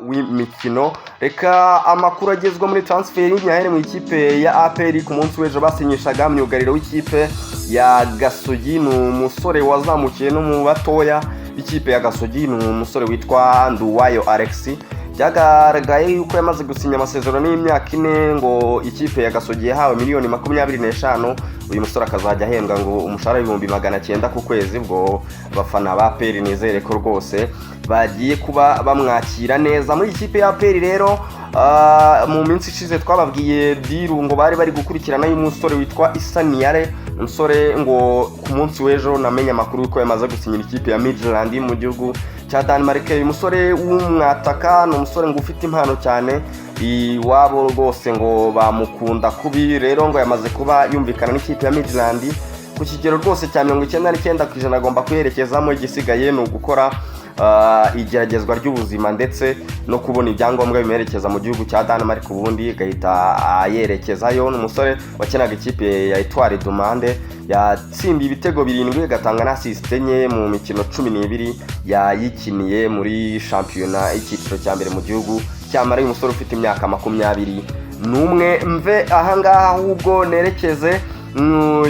w'imikino. Reka amakuru agezwa muri transfer y'inyahere mu ikipe ya APR ku munsi w'ejo basinyishaga myugariro w'ikipe ya Gasogi, ni umusore wazamukiye no mu batoya ikipe ya Gasogi, ni umusore witwa Nduwayo Alexis. Byagaragaye yuko yamaze gusinya amasezerano y'imyaka 4 ngo ikipe ya Gasogi yahawe miliyoni 25. Uyu musore akazajya ahembwa ngo umushahara w'ibihumbi 900 ku kwezi. Ubwo abafana ba APR nizere ko rwose bagiye kuba bamwakira neza muri ikipe ya APR. Rero mu minsi ishize twababwiye diru ngo bari gukurikirana y'umusore witwa Isaniyare, umusore ngo ku munsi w'ejo namenye amakuru ko yamaze gusinyira ikipe ya Midland mu gihugu cya Denmark. Uyu musore w'umwataka ni umusore ngo ufite impano cyane, iwabo rwose ngo bamukunda kubi. Rero ngo yamaze kuba yumvikana n'ikipe ya Midland ku kigero rwose cya 99% agomba kuyerekezamo. Igisigaye ni ugukora igeragezwa ry'ubuzima ndetse no kubona ibyangombwa bimerekeza mu gihugu cya Denmark, ubundi gahita ayerekezayo. Ni umusore wakinaga ikipe ya Etoile du Monde, yatsindiye ibitego 7 gatanga na assist 4 mu mikino 12 yayikiniye muri shampiyona icyiciro cya mbere mu gihugu cya Mali. Uyu musore ufite imyaka 21. Mve ahangaha ahubwo nerekeze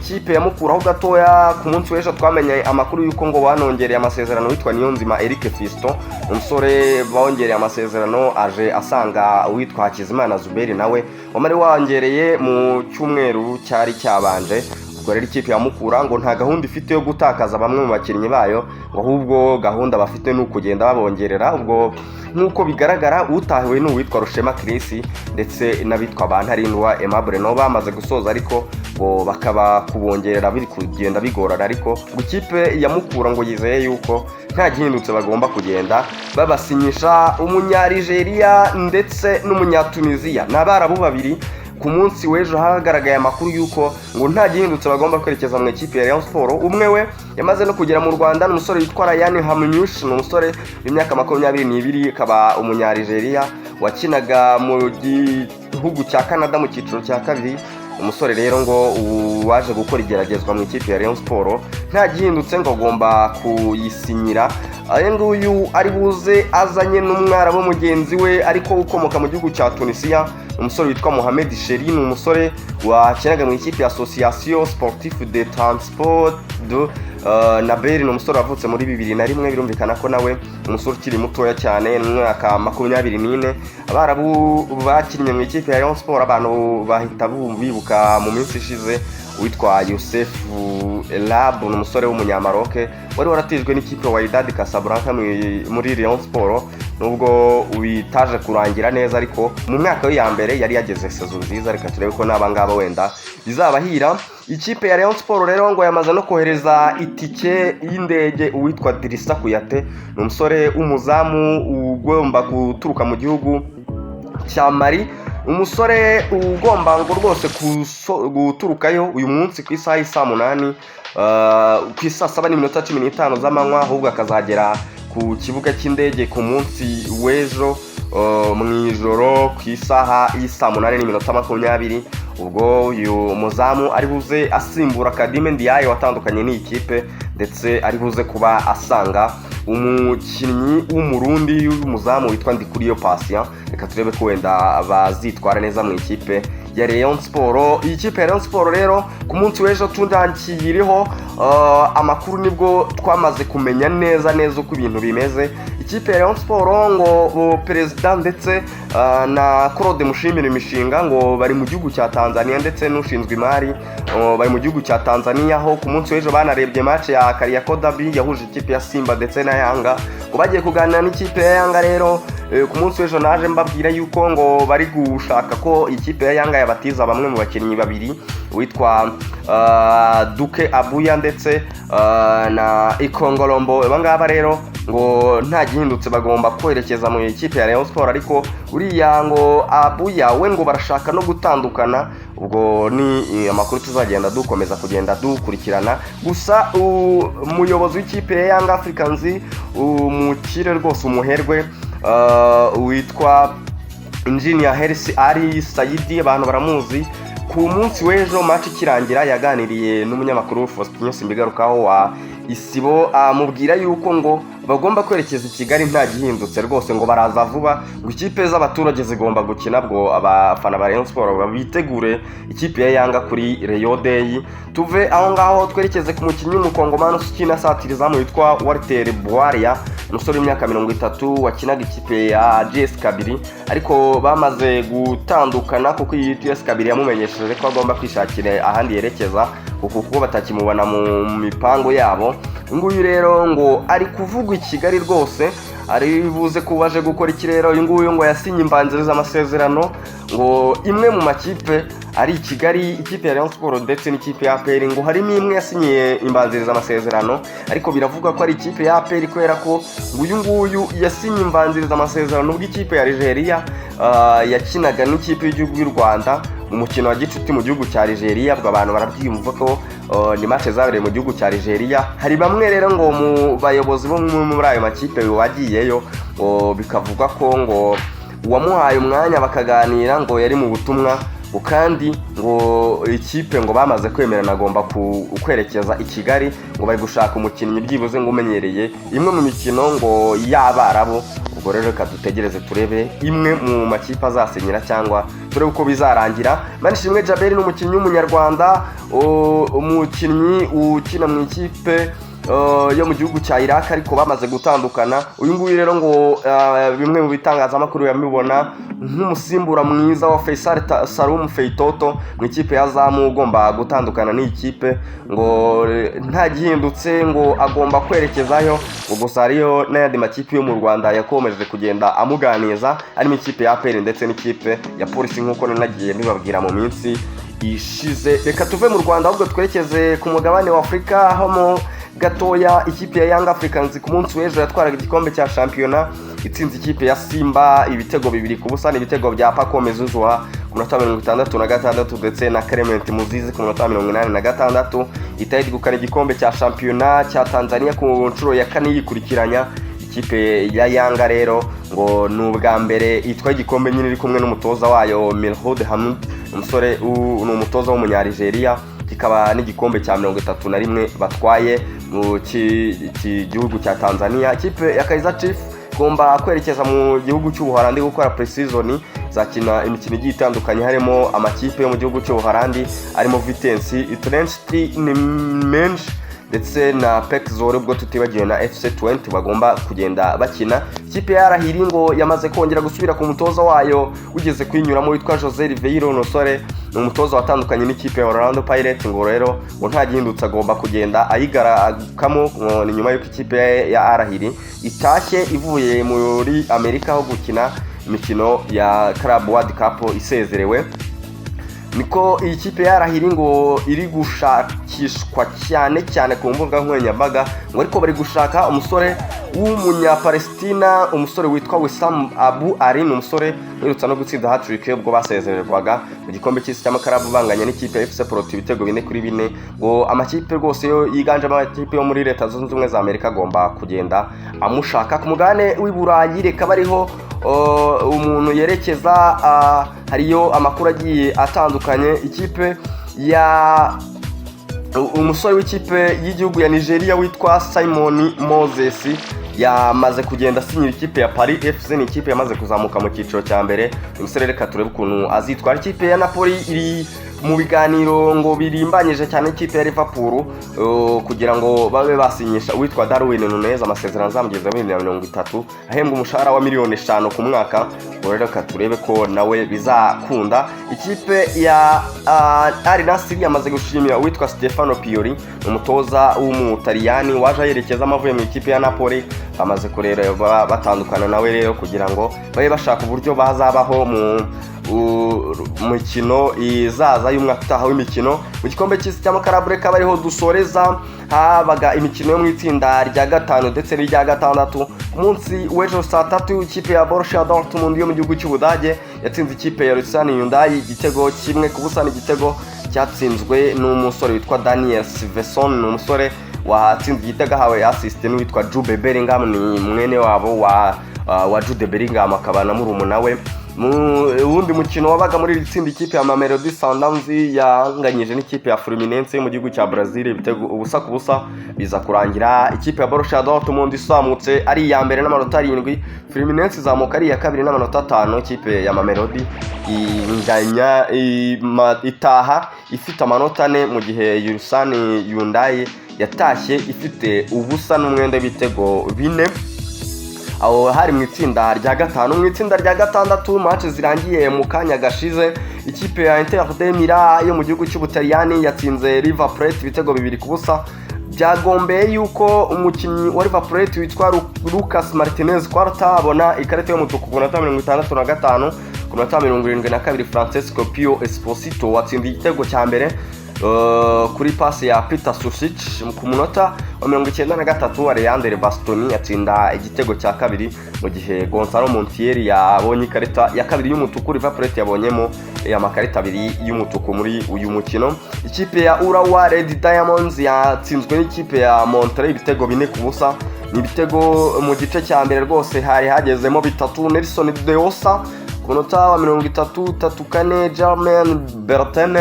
kipe ya Mukuraho gatoya. Ku munsi w'ejo twamenye amakuru yuko ngo banongereye amasezerano witwa Niyonzima Eric Fiston, umusore bongereye amasezerano aje asanga witwa Hakizimana Zuberi nawe wamari wangereye mu cyumweru cyari cyabanje. Ubwo rero ikipe ya Mukura ngo nta gahunda ifite yo gutakaza bamwe mu bakinnyi bayo, ngo ahubwo gahunda bafite ni ukugenda babongerera. Ubwo nk'uko bigaragara utahiwe n'uwitwa Rushema Chris ndetse n'abitwa Bantarindwa Aimable no bamaze gusoza, ariko ngo bakaba kubongerera biri kugenda bigorana. Ariko ikipe ya Mukura ngo yizeye yuko nta gihindutse bagomba kugenda babasinyisha umunyarigeria ndetse n'umunyatuniziya. N'abarabu babiri ku munsi w'ejo hagaragaye amakuru yuko ngo nta gihindutse bagomba kwerekeza mu ikipe ya Rayon Sport. Umwe we yamaze no kugera mu Rwanda, n'umusore witwa Ryan Hamnyush, n'umusore w'imyaka 22, akaba umunyarigeria wakinaga mu gihugu cya Canada mu cyiciro cya kabiri. Umusore rero ngo waje gukora igeragezwa mu ikipe ya Rayon Sport, nta gihindutse ngo agomba kuyisinyira. Nguyu ari buze azanye n'umwarabu mugenzi we ariko ukomoka mu gihugu cya Tunisia, umusore witwa Mohamed Cheri, ni umusore wakinaga mu ikipe ya Association Sportive de Transport de Naberi. Ni umusore wavutse muri 2001, birumvikana ko nawe umusore ukiri mutoya cyane, n'umwaka 24. Abarabu bakinnye mu ikipe ya Rayon Sport abantu bahita bibuka mu minsi ishize witwa Youssef Elab, ni umusore w'umunyamaroke wari waratijwe n'ikipe wa Wydad Casablanca muri Rayon Sport, nubwo ubitaje kurangira neza, ariko mu mwaka ya mbere yari yageze saison nziza. Reka turebe ko nabangaba wenda bizabahira. Ikipe ya Rayon Sport rero ngo yamaze no kohereza itike y'indege uwitwa Dirissa Kuyate, ni umusore w'umuzamu ugomba guturuka mu gihugu cya Mali, umusore ugomba ngo rwose guturukayo uyu munsi ku isaha y'isa 8 ku isaa 7:15 z'amanywa, ahubwo akazagera ku kibuga cy'indege ku munsi w'ejo mu ijoro ku isaha y'isa 8:20. ubwo uyu muzamu ari buze asimbura Kadime Ndiaye watandukanye n'iyi kipe, ndetse ari buze kuba asanga umukinnyi w'umurundi w'umuzamu witwa Ndikuriyo Patient. Reka turebe ko wenda bazitwara neza mu ikipe ya Rayon Sport. Iyi kipe ya Rayon Sport rero ku munsi w'ejo tundankiriho amakuru nibwo twamaze kumenya neza uko ibintu bimeze. Ikipe ya Rayon Sport ngo perezida ndetse na Claude Mushimire Mishinga ngo bari mu gihugu cya Tanzania, ndetse n'ushinzwe imari bari mu gihugu cya Tanzania, aho ku munsi w'ejo banarebye match ya Kariakoo Derby yahuje ikipe ya Simba ndetse na Yanga, ngo bagiye kuganira n'ikipe ya Yanga. Rero ku munsi w'ejo naje mbabwira yuko ngo bari gushaka ko ikipe ya Yanga yabatiza bamwe mu bakinnyi babiri witwa Duke Abuya ndetse na Ikongolombo. Abangaba rero ngo nta gihindutse bagomba kwerekeza mu ikipe ya Rayon Sport, ariko uriya ngo Abuya we ngo barashaka no gutandukana. Ubwo ni amakuru tuzagenda dukomeza kugenda dukurikirana. Gusa umuyobozi w'ikipe ya Young Africans umukire rwose umuherwe witwa Engineer Hersi Ali Saidi, abantu baramuzi. Ku munsi w'ejo match kirangira yaganiriye n'umunyamakuru Faustin Simbigarukaho wa Isibo, amubwira yuko ngo bagomba kwerekeza i Kigali nta gihindutse rwose, ngo baraza vuba, ngo ikipe z'abaturage zigomba gukina, bwo abafana ba Rayon Sport babitegure ikipe ya Yanga kuri Rayon Day. Tuve aho ngaho twerekeze ku mukinnyi w'umukongomani ukina satirizamu witwa Walter Bwaria, umusore w'imyaka 30 wakinaga ikipe ya GS Kabiri, ariko bamaze gutandukana kuko iyi GS Kabiri yamumenyesheje ko agomba kwishakira ahandi yerekeza kuko batakimubona mu mipango yabo. Nguyu rero ngo ari kuvugwa i Kigali rwose, ari buze kubaje gukora iki rero. Uyu nguyu ngo yasinye imbanziriza amasezerano, ngo imwe mu makipe ari i Kigali, ikipe ya Rayon Sport ndetse n'ikipe ya APR, ngo harimo imwe yasinyiye imbanziriza amasezerano, ariko biravuga ko ari ikipe ya APR kubera ko uyu nguyu yasinye imbanziriza amasezerano bw'ikipe ya Nigeria yakinaga n'ikipe y'igihugu y'u Rwanda mu mukino wa gicuti mu gihugu cya Nigeria. Bwa abantu barabyumva ko ni match zabereye mu gihugu cya Nigeria. Hari bamwe rero ngo mu bayobozi bo muri ayo makipe wagiyeyo, bikavuga ko ngo uwamuhaye umwanya bakaganira ngo yari mu butumwa, kandi ngo ikipe ngo bamaze kwemerana agomba kwerekeza i Kigali, ngo bari gushaka umukinnyi byibuze ngo umenyereye imwe mu mikino ngo y'Abarabu. Ubwo rero reka dutegereze turebe imwe mu makipe azasinyira cyangwa turebe uko bizarangira. Manishimwe Djabel ni umukinnyi w'umunyarwanda, umukinnyi ukina mu ikipe yo mu gihugu cya Iraq, ariko bamaze gutandukana. Uyu nguyu rero ngo bimwe mu bitangazamakuru yamubona nk'umusimbura mwiza wa Faisal Salum Feitoto mu ikipe ya Zamu, ugomba gutandukana n'ikipe, ngo nta gihindutse, ngo agomba kwerekezayo. Gusa hariyo n'ayandi makipe yo mu Rwanda yakomeje kugenda amuganiza, harimo ikipe ya APR ndetse n'ikipe ya Polisi nk'uko nanagiye mbibabwira mu minsi ishize. Reka tuve mu Rwanda ahubwo twerekeze ku mugabane wa Afurika, aho mu gatoya ikipe ya Young Africans ku munsi w'ejo yatwaraga igikombe cya shampiyona, itsinze ikipe ya Simba ibitego 2-0, ibitego bya Pacome Zouzoua ku minota 66 ndetse na Clement Muzizi ku minota 86. Itahita gukana igikombe cya shampiyona cya Tanzania ku nshuro ya 4 yikurikiranya. Ikipe ya Yanga rero ngo n'ubwa mbere itwaye igikombe nyine iri kumwe n'umutoza wayo Milhoud Hamid, umusore ni umutoza w'umunya-Nigeria, kikaba n'igikombe cya 31 batwaye mu gihugu cya Tanzania. Ikipe ya Kaizer Chiefs igomba kwerekeza mu gihugu cy'Ubuholandi gukora pre-season, zakina imikino igiye itandukanye, harimo amakipe yo mu gihugu cy'Ubuholandi arimo Vitesse, Utrecht, Nîmes ndetse na PEC Zwolle, ubwo tutibagiwe na FC 20 bagomba kugenda bakina. Ikipe ya Al-Ahly ngo yamaze kongera gusubira ku mutoza wayo ugeze kwinyuramo witwa Jose Riveiro Nosore, ni umutoza watandukanye n'ikipe ya Orlando Pirates. Ngo rero ngo nta gihindutse agomba kugenda ayigaragamo, ni nyuma y'uko ikipe ya Al-Ahly itashye ivuye muri Amerika aho gukina imikino ya Club World Cup isezerewe. Niko iyi kipe ya Al-Ahly ngo iri gushakishwa cyane ku mbuga nkoranyambaga, ngo ariko bari gushaka umusore w'umunya-Palestina, umusore witwa Wissam Abu Ali, ni umusore uherutse no gutsinda hat-trick ubwo basezererwaga mu gikombe cy'isi cy'amakarabu banganya n'ikipe ya FC Porto ibitego 4-4. ngo amakipe rwose yo yiganjemo amakipe yo muri Leta Zunze Ubumwe za Amerika agomba kugenda amushaka. Ku mugabane w'i Burayi reka bariho umuntu yerekeza, hariyo amakuru agiye atandukanye. Ikipe ya umusore w'ikipe y'igihugu ya Nigeria witwa Simon Moses yamaze kugenda asinyira ikipe ya Paris FC, ni ikipe yamaze kuzamuka mu cyiciro cya mbere. Umusore reka turebe ukuntu azitwara. Ikipe ya Napoli iri mu biganiro ngo birimbanyije cyane ikipe ya Liverpool kugira ngo babe basinyisha witwa Darwin Nunez amasezerano azamugeza muri 2030, ahembwa umushahara wa miliyoni 5 ku mwaka. Reka turebe ko nawe bizakunda. Ikipe ya Al Nassr yamaze gushimira witwa Stefano Pioli, umutoza w'umutaliyani waje yerekeza amavuye mu ikipe ya Napoli. Bamaze kureba batandukana nawe rero kugira ngo babe bashaka uburyo bazabaho mu mukino izaza y'umwaka utaha w'imikino mu gikombe cy'isi cy'amakarabu. Reka bariho dusoreza, habaga imikino yo mu itsinda rya 5 ndetse n'irya 6. ku munsi w'ejo saa 3 ikipe ya Borussia Dortmund yo mu gihugu cy'Ubudage yatsinze ikipe ya Lucien Hyundai igitego 1-0. Igitego cyatsinzwe n'umusore witwa Daniel Svensson, ni umusore watsinze igitego ahawe assist n'uwitwa Jude Bellingham, ni mwene wabo wa wa Jude Bellingham akaba na murumuna we. Uwundi mukino wabaga muri iri tsinda ikipe ya Mamelodi Sundowns yanganyije n'ikipe ya Fluminense mu gihugu cya Brazil ibitego ubusa ku busa, biza kurangira ikipe ya Borussia Dortmund isamutse ari iya mbere n'amanota 7, Fluminense izamuka ari iya kabiri n'amanota 5, ikipe ya Mamelodi inganya itaha ifite amanota 4 mu gihe Ulsan Hyundai yatashye ifite ubusa n'umwenda w'ibitego 4. aho hari mu itsinda rya gatanu. Mu itsinda rya gatandatu match zirangiye mu kanya gashize, ikipe ya Inter de Milan yo mu gihugu cy'Ubutaliyani yatsinze River Plate ibitego 2 ku busa. Byagombeye yuko umukinnyi wa River Plate witwa Lucas Martinez Quarta abona ikarita y'umutuku ku minota 65, ku minota 72 Francesco Pio Esposito watsindiye igitego cya mbere kuri pasi ya Peter Susic. Ku munota wa 93 Leandro Bastoni yatsinda igitego cya kabiri, mu gihe Gonzalo Montiel yabonye ikarita ya kabiri y'umutuku. River Plate yabonyemo amakarita 2 y'umutuku muri uyu mukino. Ikipe ya Urawa Red Diamonds yatsinzwe n'ikipe ya Monterrey ibitego 4 ku busa. Ni ibitego mu gice cya mbere rwose hari hagezemo bitatu. Nelson Deosa ku munota wa 33 Germain Bertin,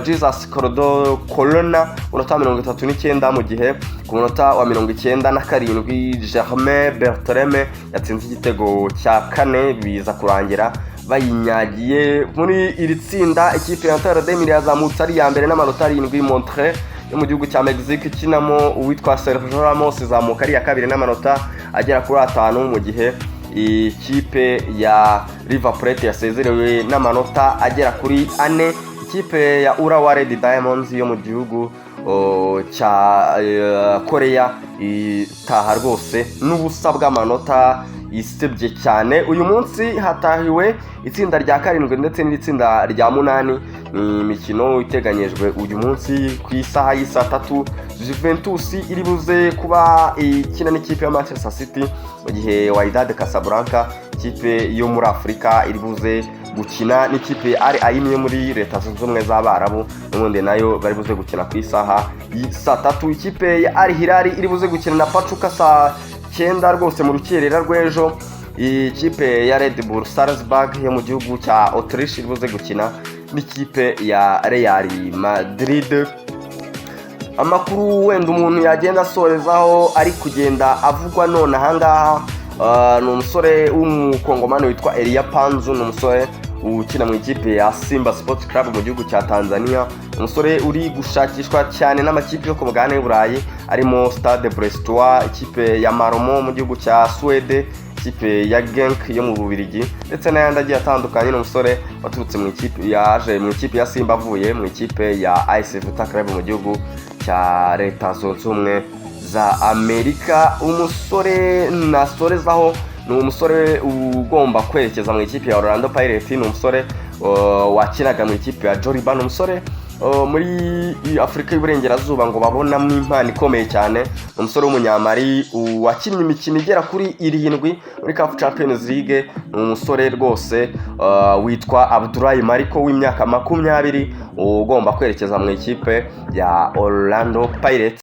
Jesus Corona ku munota wa 39, mu gihe ku munota wa 97 Germain Bertrem yatsinze igitego cya 4, biza kurangira bayinyagiye muri iri tsinda. Ikipe ya Inter de Milan yazamutse ari ya mbere n'amanota 7, Monterrey yo mu gihugu cya Mexique ikinamo uwitwa Sergio Ramos izamuka ari ya kabiri n'amanota agera kuri 5, mu gihe ikipe ya River Plate yasezerewe n'amanota agera kuri 4. Ikipe ya Urawa Red Diamonds yo mu gihugu cya Korea itaha rwose n'ubusa bw'amanota isebye cyane. Uyu munsi hatahiwe itsinda rya 7 ndetse n'itsinda rya 8. ni imikino iteganyijwe uyu munsi ku isaha y'isa 3. Juventus iri buze kuba ikina n'ikipe ya Manchester City, mu gihe Wydad Casablanca ikipe yo muri Afrika iri buze gukina n'ikipe Al Ain yo muri Leta Zunze Ubumwe z'Abarabu, n'ubundi nayo bari buze gukina ku isaha y'isa 3. Ikipe ya Al Hilal iri buze gukina na Pachuca saa 9 rwose mu rukerera rw'ejo. Ikipe ya Red Bull Salzburg yo mu gihugu cya Autriche iri buze gukina n'ikipe ya Real Madrid. Amakuru wenda umuntu yagenda asorezaho ari kugenda avugwa none ahangaha, ni umusore w'umukongomani witwa Elia Panzu. Ni umusore ukina mu ikipe ya Simba Sports Club mu gihugu cya Tanzania. Umusore uri gushakishwa cyane n'amakipe yo ku mugabane w'Uburayi arimo Stade Brestois, ikipe ya Malmo mu gihugu cya Swede, ikipe ya Genk yo mu Bubiligi ndetse n'ayandi agiye atandukanye. N'umusore waturutse mu ikipe yaje mu ikipe ya Simba avuye mu ikipe ya AS Vita Club mu gihugu cya Leta Zunze Ubumwe za Amerika. Umusore nasorezaho ni umusore ugomba kwerekeza mu ikipe ya Orlando Pirates. Ni umusore wakinaga mu ikipe ya Joliba. Umusore muri Afrika y'Uburengerazuba ngo babonamo impano ikomeye cyane. Umusore w'umunyamari wakinnye imikino igera kuri 7 muri CAF Champions League. Ni umusore rwose witwa Abdoulaye Mariko w'imyaka 20 ugomba kwerekeza mu ikipe ya Orlando Pirates.